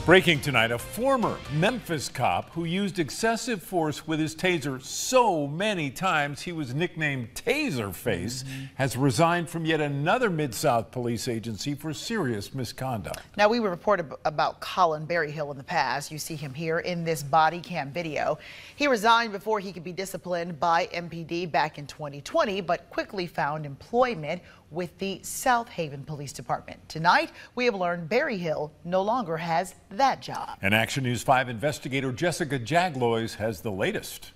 Breaking tonight, a former Memphis cop who used excessive force with his taser so many times he was nicknamed Taserface has resigned from yet another Mid-South police agency for serious misconduct. Now, we reported about Colin Berryhill in the past. You see him here in this body cam video. He resigned before he could be disciplined by MPD back in 2020, but quickly found employment with the Southhaven Police Department. Tonight, we have learned Berryhill no longer has that job. And Action News 5 investigator Jessica Jaglois has the latest.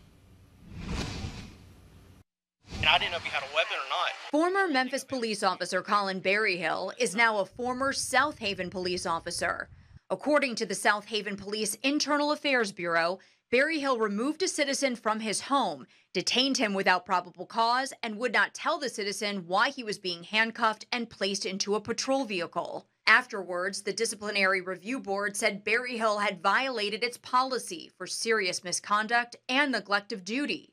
I didn't know if he had a weapon or not. Former Memphis police officer Colin Berryhill is now a former Southhaven police officer. According to the Southhaven Police Internal Affairs Bureau, Berryhill removed a citizen from his home, detained him without probable cause, and would not tell the citizen why he was being handcuffed and placed into a patrol vehicle. Afterwards, the Disciplinary Review Board said Berryhill had violated its policy for serious misconduct and neglect of duty.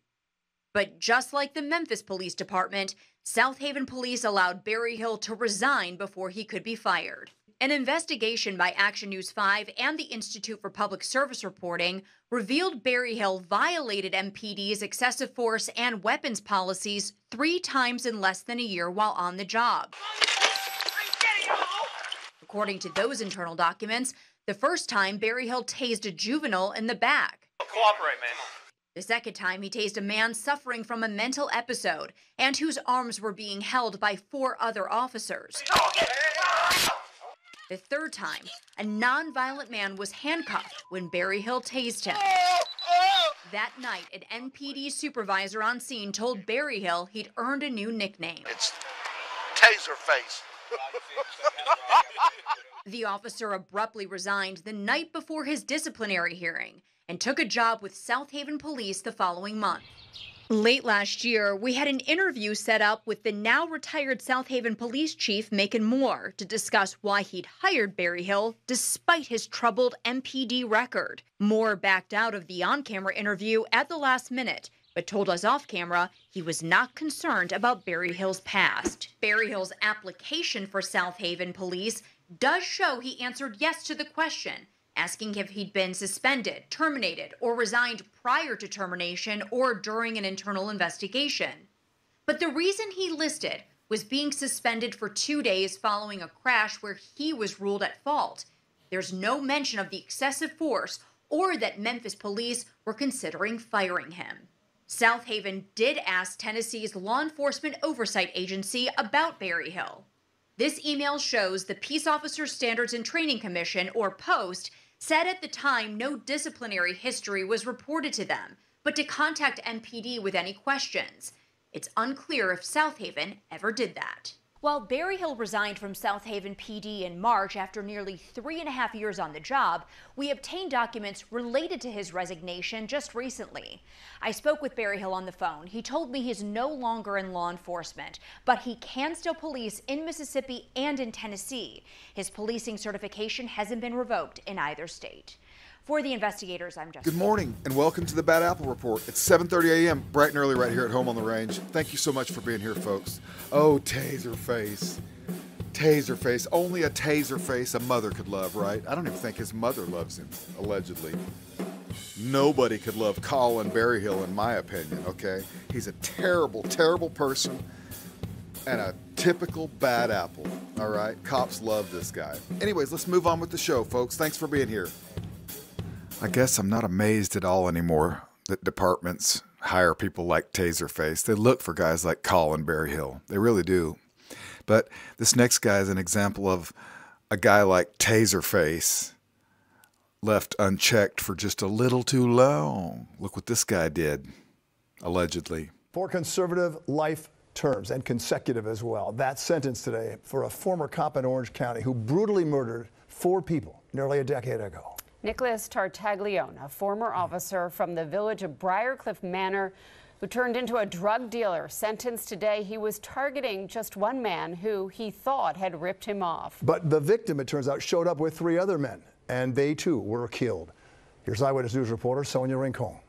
But just like the Memphis Police Department, Southhaven Police allowed Berryhill to resign before he could be fired. An investigation by Action News 5 and the Institute for Public Service Reporting revealed Berryhill violated MPD's excessive force and weapons policies 3 times in less than a year while on the job. According to those internal documents, the first time Berryhill tased a juvenile in the back. Cooperate, man. The second time, he tased a man suffering from a mental episode and whose arms were being held by 4 other officers. The third time, a non-violent man was handcuffed when Berryhill tased him. That night, an MPD supervisor on scene told Berryhill he'd earned a new nickname. It's Taserface. The officer abruptly resigned the night before his disciplinary hearing and took a job with Southhaven Police the following month. Late last year, we had an interview set up with the now retired Southhaven Police Chief Macon Moore to discuss why he'd hired Berryhill despite his troubled MPD record. Moore backed out of the on-camera interview at the last minute, but told us off-camera he was not concerned about Berryhill's past. Berryhill's application for Southhaven Police does show he answered yes to the question, asking if he'd been suspended, terminated, or resigned prior to termination or during an internal investigation. But the reason he listed was being suspended for 2 days following a crash where he was ruled at fault. There's no mention of the excessive force or that Memphis police were considering firing him. Southhaven did ask Tennessee's Law Enforcement Oversight Agency about Berryhill. This email shows the Peace Officers Standards and Training Commission, or POST, said at the time no disciplinary history was reported to them, but to contact MPD with any questions. It's unclear if Southhaven ever did that. While Berryhill resigned from Southhaven PD in March after nearly 3.5 years on the job, we obtained documents related to his resignation just recently. I spoke with Berryhill on the phone. He told me he's no longer in law enforcement, but he can still police in Mississippi and in Tennessee. His policing certification hasn't been revoked in either state. For the investigators, I'm Jessica. Good morning and welcome to the Bad Apple Report. It's 7:30 a.m., bright and early right here at home on the range. Thank you so much for being here, folks. Oh, Taserface. Taserface. Only a Taserface a mother could love, right? I don't even think his mother loves him, allegedly. Nobody could love Colin Berryhill, in my opinion, okay? He's a terrible, terrible person and a typical bad apple, all right? Cops love this guy. Anyways, let's move on with the show, folks. Thanks for being here. I guess I'm not amazed at all anymore that departments hire people like Taserface. They look for guys like Colin Berryhill. They really do. But this next guy is an example of a guy like Taserface left unchecked for just a little too long. Look what this guy did, allegedly. 4 conservative life terms and consecutive as well. That sentence today for a former cop in Orange County who brutally murdered 4 people nearly a decade ago. Nicholas Tartaglione, a former officer from the village of Briarcliff Manor who turned into a drug dealer, sentenced today. He was targeting just one man who he thought had ripped him off. But the victim, it turns out, showed up with 3 other men, and they too were killed. Here's Eyewitness News reporter Sonia Rincon.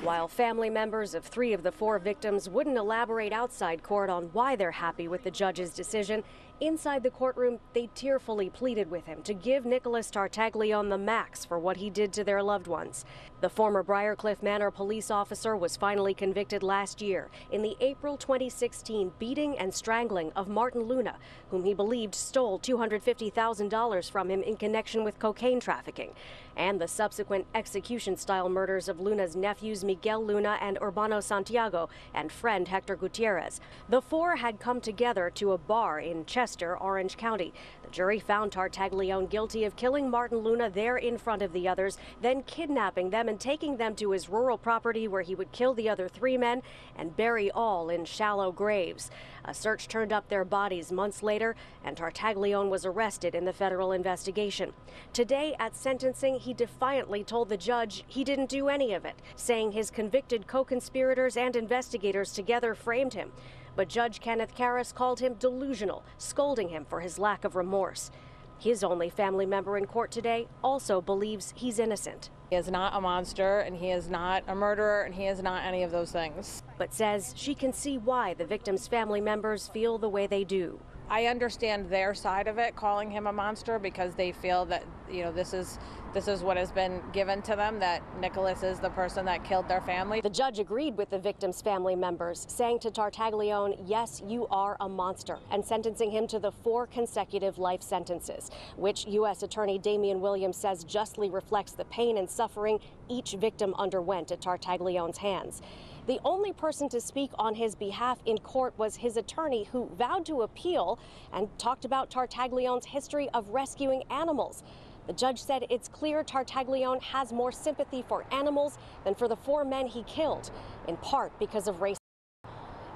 While family members of 3 of the 4 victims wouldn't elaborate outside court on why they're happy with the judge's decision, Inside the courtroom, they tearfully pleaded with him to give Nicholas Tartaglione the max for what he did to their loved ones. The former Briarcliff Manor police officer was finally convicted last year in the April 2016 beating and strangling of Martin Luna, whom he believed stole $250,000 from him in connection with cocaine trafficking, and the subsequent execution-style murders of Luna's nephews Miguel Luna and Urbano Santiago and friend Hector Gutierrez. The four had come together to a bar in Chester, Orange County. The jury found Tartaglione guilty of killing Martin Luna there in front of the others, then kidnapping them and taking them to his rural property where he would kill the other three men and bury all in shallow graves. A search turned up their bodies months later, and Tartaglione was arrested in the federal investigation. Today, at sentencing, he defiantly told the judge he didn't do any of it, saying his convicted co-conspirators and investigators together framed him. But Judge Kenneth Karras called him delusional, scolding him for his lack of remorse. His only family member in court today also believes he's innocent. He is not a monster, and he is not a murderer, and he is not any of those things. But says she can see why the victim's family members feel the way they do. I understand their side of it, calling him a monster, because they feel that, this is what has been given to them, that Nicholas is the person that killed their family. The judge agreed with the victim's family members, saying to Tartaglione, yes, you are a monster, and sentencing him to the 4 consecutive life sentences, which U.S. Attorney Damian Williams says justly reflects the pain and suffering each victim underwent at Tartaglione's hands. The only person to speak on his behalf in court was his attorney, who vowed to appeal and talked about Tartaglione's history of rescuing animals. The judge said it's clear Tartaglione has more sympathy for animals than for the 4 men he killed, in part because of race.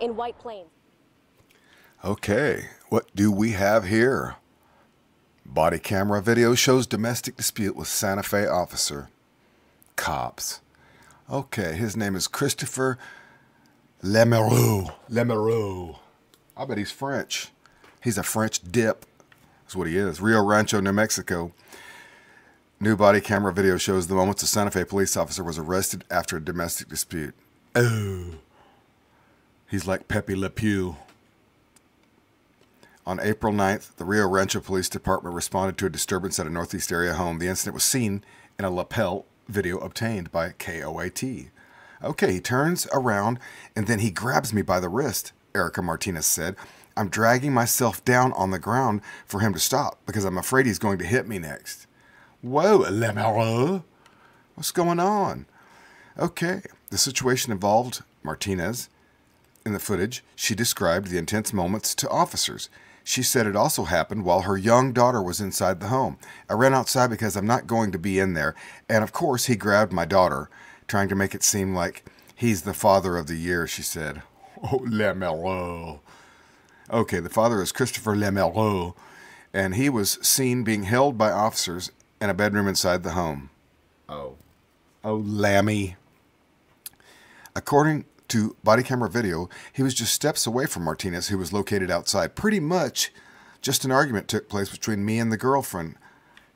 In White Plains. Okay, what do we have here? Body camera video shows domestic dispute with Santa Fe officer. Cops. Okay, his name is Christopher Lemereau. I bet he's French. He's a French dip. That's what he is. Rio Rancho, New Mexico. New body camera video shows the moments a Santa Fe police officer was arrested after a domestic dispute. Oh. He's like Pepe Le Pew. On April 9th, the Rio Rancho Police Department responded to a disturbance at a Northeast area home. The incident was seen in a lapel video obtained by KOAT. Okay, he turns around and then he grabs me by the wrist, Erica Martinez said. I'm dragging myself down on the ground for him to stop because I'm afraid he's going to hit me next. Whoa, Lemereau. What's going on? Okay, the situation involved Martinez. In the footage, she described the intense moments to officers. She said it also happened while her young daughter was inside the home. I ran outside because I'm not going to be in there. And of course, he grabbed my daughter, trying to make it seem like he's the father of the year, she said. Oh, Lemereau. Okay, the father is Christopher Lemereau, and he was seen being held by officers in a bedroom inside the home. Oh, Lammy. According to body camera video, he was just steps away from Martinez, who was located outside. Pretty much just an argument took place between me and the girlfriend.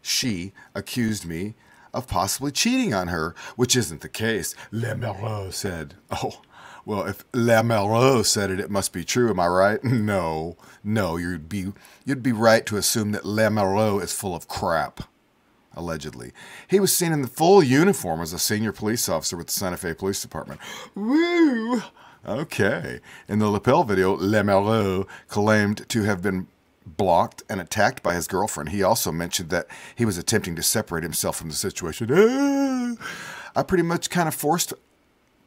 She accused me of possibly cheating on her, which isn't the case, Lemereau said. Oh, well, if Lemereau said it, it must be true, am I right? No, you'd be right to assume that Lemereau is full of crap. Allegedly. He was seen in the full uniform as a senior police officer with the Santa Fe Police Department. Woo! Okay. In the lapel video, Lemereau claimed to have been blocked and attacked by his girlfriend. He also mentioned that he was attempting to separate himself from the situation. I pretty much kind of forced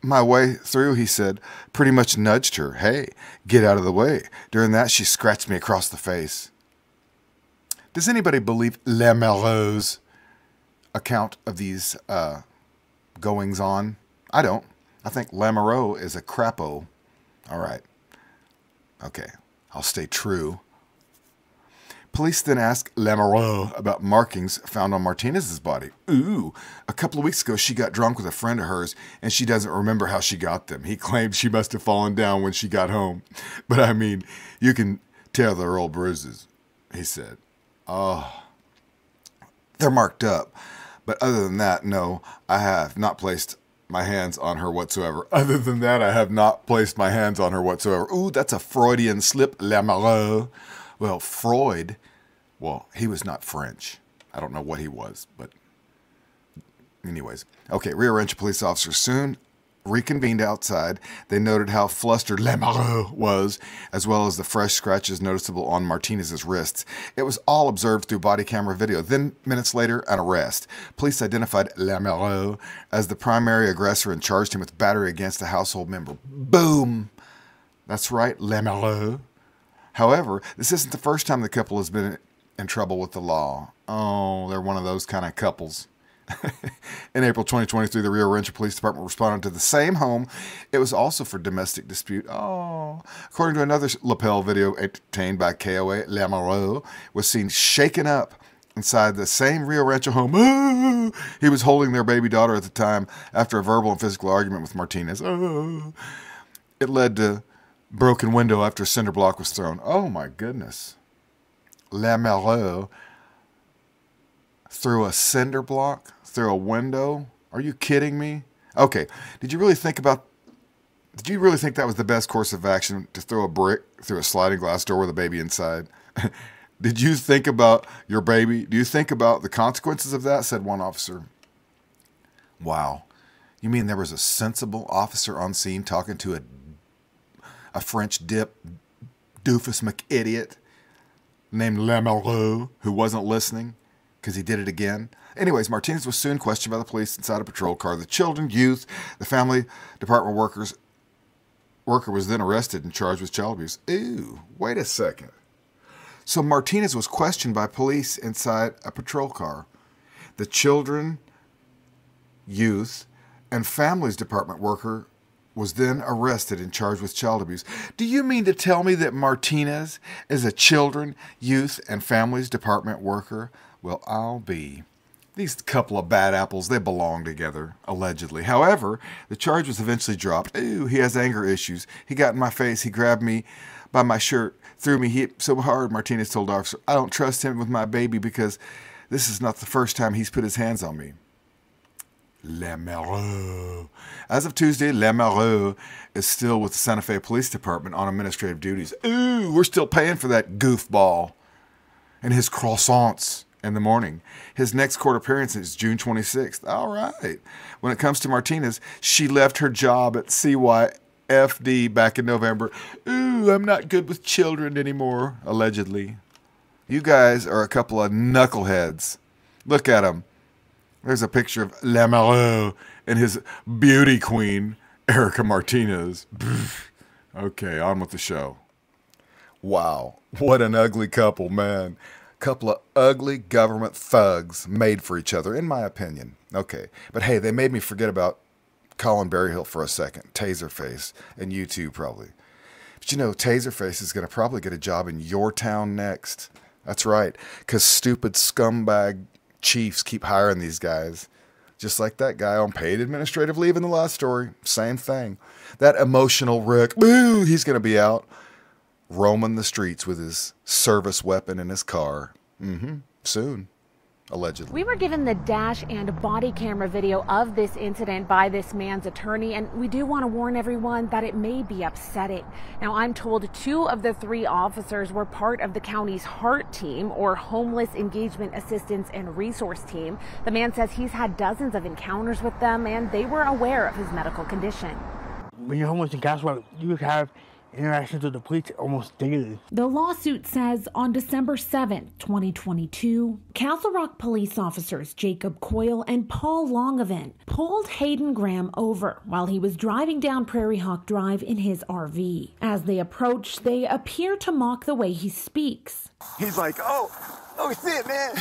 my way through, he said. Pretty much nudged her. Hey, get out of the way. During that, she scratched me across the face. Does anybody believe Lemereau's account of these goings on? I don't. I think Lemereau is a crapo. All right. Okay. I'll stay true. Police then asked Lemereau about markings found on Martinez's body. Ooh, a couple of weeks ago she got drunk with a friend of hers and she doesn't remember how she got them. He claimed she must have fallen down when she got home. But I mean, you can tell they're old bruises, he said. Oh, they're marked up. But other than that, no, I have not placed my hands on her whatsoever. Other than that, I have not placed my hands on her whatsoever. Ooh, that's a Freudian slip, Lemereau. Well, Freud, well, he was not French. I don't know what he was, but anyways. Okay, Rio Rancho police officers soon reconvened outside. They noted how flustered Le Moron was, as well as the fresh scratches noticeable on Martinez's wrists. It was all observed through body camera video. Then, minutes later, an arrest. Police identified Le Moron as the primary aggressor and charged him with battery against a household member. Boom! That's right, Le Moron. However, this isn't the first time the couple has been in trouble with the law. Oh, they're one of those kind of couples. In April 2023, the Rio Rancho Police Department responded to the same home. It was also for domestic dispute. Oh, according to another lapel video obtained by KOA, Le Moron was seen shaken up inside the same Rio Rancho home. Oh, he was holding their baby daughter at the time after a verbal and physical argument with Martinez. Oh, it led to broken window after a cinder block was thrown. Oh my goodness. Le Moron through a cinder block, through a window? Are you kidding me? Okay, did you really think that was the best course of action, to throw a brick through a sliding glass door with a baby inside? Did you think about your baby? Do you think about the consequences of that? Said one officer. Wow. You mean there was a sensible officer on scene talking to a French dip doofus McIdiot named Le Moron who wasn't listening because he did it again? Anyways, Martinez was soon questioned by the police inside a patrol car. The children, youth, the family department worker was then arrested and charged with child abuse. Ew, wait a second. So Martinez was questioned by police inside a patrol car. The children, youth, and families department worker was then arrested and charged with child abuse. Do you mean to tell me that Martinez is a children, youth, and families department worker? Well, I'll be. These couple of bad apples, they belong together, allegedly. However, the charge was eventually dropped. Ooh, he has anger issues. He got in my face. He grabbed me by my shirt, threw me. He hit so hard, Martinez told officer. I don't trust him with my baby because this is not the first time he's put his hands on me. Le Moron. As of Tuesday, Le Moron is still with the Santa Fe Police Department on administrative duties. Ooh, we're still paying for that goofball and his croissants in the morning. His next court appearance is June 26th. All right. When it comes to Martinez, she left her job at CYFD back in November. Ooh, I'm not good with children anymore, allegedly. You guys are a couple of knuckleheads. Look at them. There's a picture of Le Moron and his beauty queen, Erica Martinez. Okay, on with the show. Wow, what an ugly couple, man. Couple of ugly government thugs made for each other, in my opinion. Okay, but hey, they made me forget about Colin Berryhill for a second. Taserface, and you too, probably. But you know, Taserface is going to probably get a job in your town next. That's right, because stupid scumbag chiefs keep hiring these guys. Just like that guy on paid administrative leave in the last story. Same thing. That emotional Rick, ooh, he's going to be out roaming the streets with his service weapon in his car. Soon, allegedly. We were given the dash and body camera video of this incident by this man's attorney, and we do want to warn everyone that it may be upsetting. Now, I'm told 2 of the 3 officers were part of the county's HEART team, or Homeless Engagement Assistance and Resource Team. The man says he's had dozens of encounters with them, and they were aware of his medical condition. When you're homeless in Castle, you have interactions with the police almost daily. The lawsuit says on December 7, 2022, Castle Rock police officers Jacob Coyle and Paul Longavin pulled Hayden Graham over while he was driving down Prairie Hawk Drive in his RV. As they approach, they appear to mock the way he speaks. He's like, oh shit, man.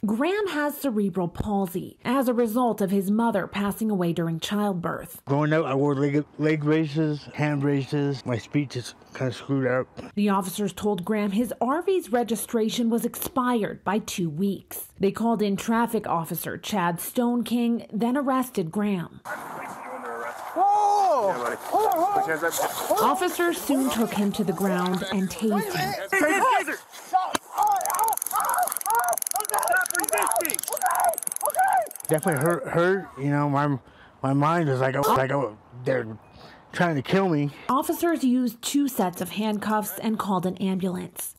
Graham has cerebral palsy as a result of his mother passing away during childbirth. Growing up, I wore leg braces, hand braces. My speech is kind of screwed up. The officers told Graham his RV's registration was expired by 2 weeks. They called in traffic officer Chad Stone King, then arrested Graham. Officers soon took him to the ground and tased him. Definitely hurt. You know, my mind is like, they're trying to kill me. Officers used 2 sets of handcuffs and called an ambulance.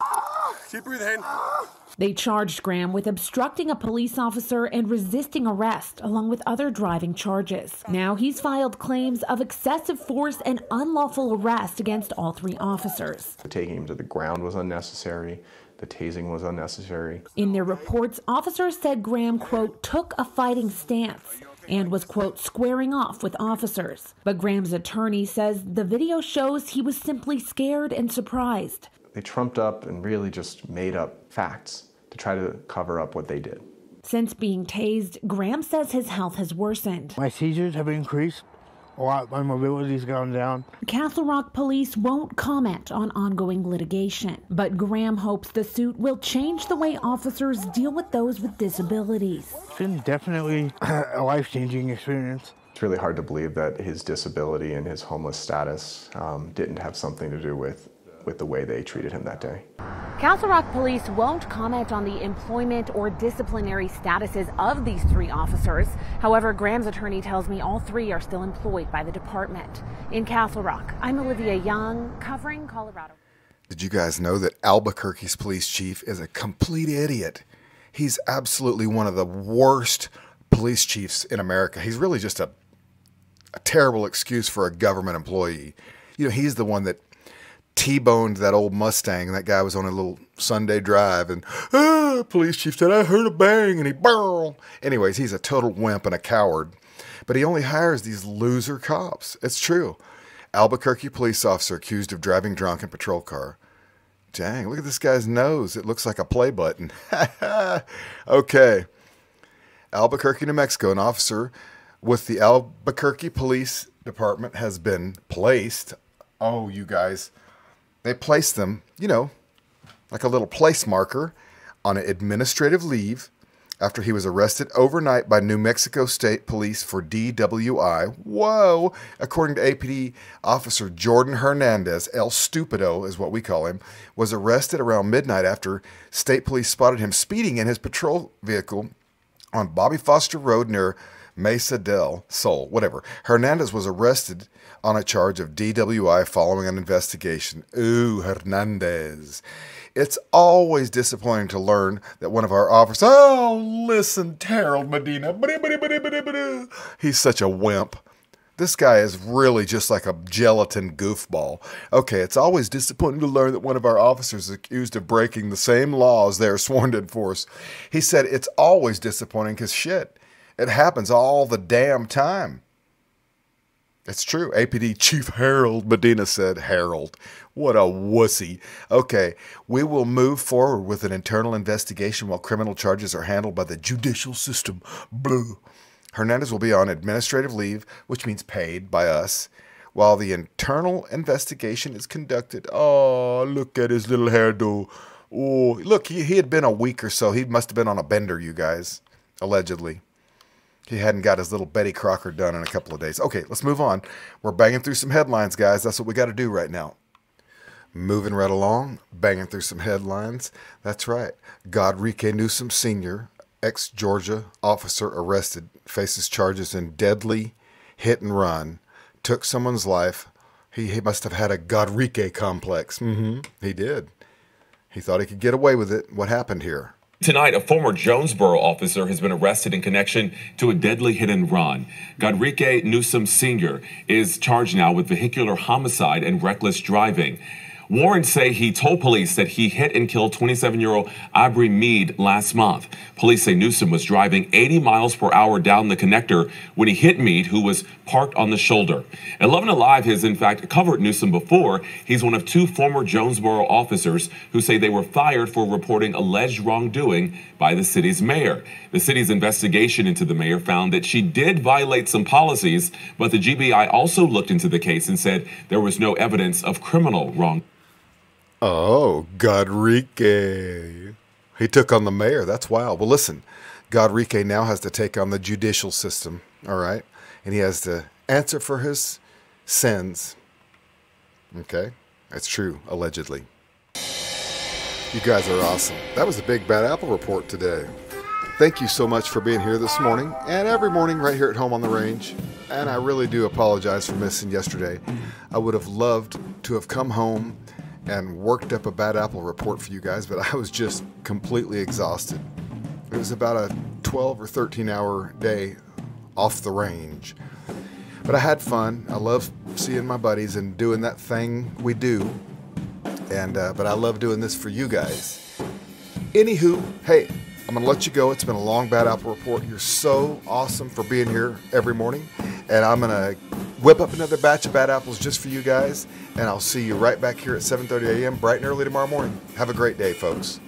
Keep breathing. They charged Graham with obstructing a police officer and resisting arrest, along with other driving charges. Now he's filed claims of excessive force and unlawful arrest against all 3 officers. Taking him to the ground was unnecessary. The tasing was unnecessary. In their reports, officers said Graham, quote, took a fighting stance and was, quote, squaring off with officers. But Graham's attorney says the video shows he was simply scared and surprised. They trumped up and really just made up facts to try to cover up what they did. Since being tased, Graham says his health has worsened. My seizures have increased a lot. My mobility's gone down. Castle Rock police won't comment on ongoing litigation, but Graham hopes the suit will change the way officers deal with those with disabilities. It's been definitely a life-changing experience. It's really hard to believe that his disability and his homeless status didn't have something to do with the way they treated him that day. Castle Rock police won't comment on the employment or disciplinary statuses of these 3 officers. However, Graham's attorney tells me all 3 are still employed by the department. In Castle Rock, I'm Olivia Young, covering Colorado. Did you guys know that Albuquerque's police chief is a complete idiot? He's absolutely one of the worst police chiefs in America. He's really just a terrible excuse for a government employee. You know, he's the one that T-boned that old Mustang. That guy was on a little Sunday drive, and police chief said, I heard a bang, and he burl. Anyways, he's a total wimp and a coward. But he only hires these loser cops. It's true. Albuquerque police officer accused of driving drunk in patrol car. Dang, look at this guy's nose. It looks like a play button. Okay. Albuquerque, New Mexico, an officer with the Albuquerque Police Department has been placed. Oh, you guys. They placed them, you know, like a little place marker on an administrative leave after he was arrested overnight by New Mexico State Police for DWI. Whoa! According to APD officer Jordan Hernandez, El Stupido is what we call him, was arrested around midnight after state police spotted him speeding in his patrol vehicle on Bobby Foster Road near Mesa del Sol, whatever. Hernandez was arrested on a charge of DWI following an investigation. Ooh, Hernandez. It's always disappointing to learn that one of our officers, oh, listen, Harold Medina, he's such a wimp. This guy is really just like a gelatin goofball. Okay, it's always disappointing to learn that one of our officers is accused of breaking the same laws they are sworn to enforce. He said it's always disappointing because shit, it happens all the damn time. It's true. APD Chief Harold Medina said. Harold. What a wussy. Okay, we will move forward with an internal investigation while criminal charges are handled by the judicial system. Blah. Hernandez will be on administrative leave, which means paid by us, while the internal investigation is conducted. Oh, look at his little hairdo. Oh, look, he had been a week or so. He must have been on a bender, you guys, allegedly. He hadn't got his little Betty Crocker done in a couple of days. Okay, let's move on. We're banging through some headlines, guys. That's what we got to do right now. Moving right along, banging through some headlines. That's right. Godrique Newsom Sr., ex-Georgia officer arrested, faces charges in deadly hit and run. Took someone's life. He must have had a Godrique complex. He did. He thought he could get away with it. What happened here? Tonight, a former Jonesboro officer has been arrested in connection to a deadly hit and run. Godrique Newsom Sr. is charged now with vehicular homicide and reckless driving. Warrants say he told police that he hit and killed 27-year-old Aubrey Mead last month. Police say Newsom was driving 80 miles per hour down the connector when he hit Mead, who was parked on the shoulder. 11 Alive has, in fact, covered Newsom before. He's one of two former Jonesboro officers who say they were fired for reporting alleged wrongdoing by the city's mayor. The city's investigation into the mayor found that she did violate some policies, but the GBI also looked into the case and said there was no evidence of criminal wrongdoing. Oh, Godrique. He took on the mayor. That's wild. Well, listen, Godrique now has to take on the judicial system, all right? And he has to answer for his sins. Okay? That's true, allegedly. You guys are awesome. That was a Big Bad Apple report today. Thank you so much for being here this morning and every morning right here at home on the range. And I really do apologize for missing yesterday. I would have loved to have come home and worked up a bad apple report for you guys, but I was just completely exhausted. It was about a 12 or 13 hour day off the range. But I had fun. I love seeing my buddies and doing that thing we do. And but I love doing this for you guys. Anywho, hey, I'm gonna let you go. It's been a long bad apple report. You're so awesome for being here every morning. And I'm gonna whip up another batch of bad apples just for you guys. And I'll see you right back here at 7:30 a.m. bright and early tomorrow morning. Have a great day, folks.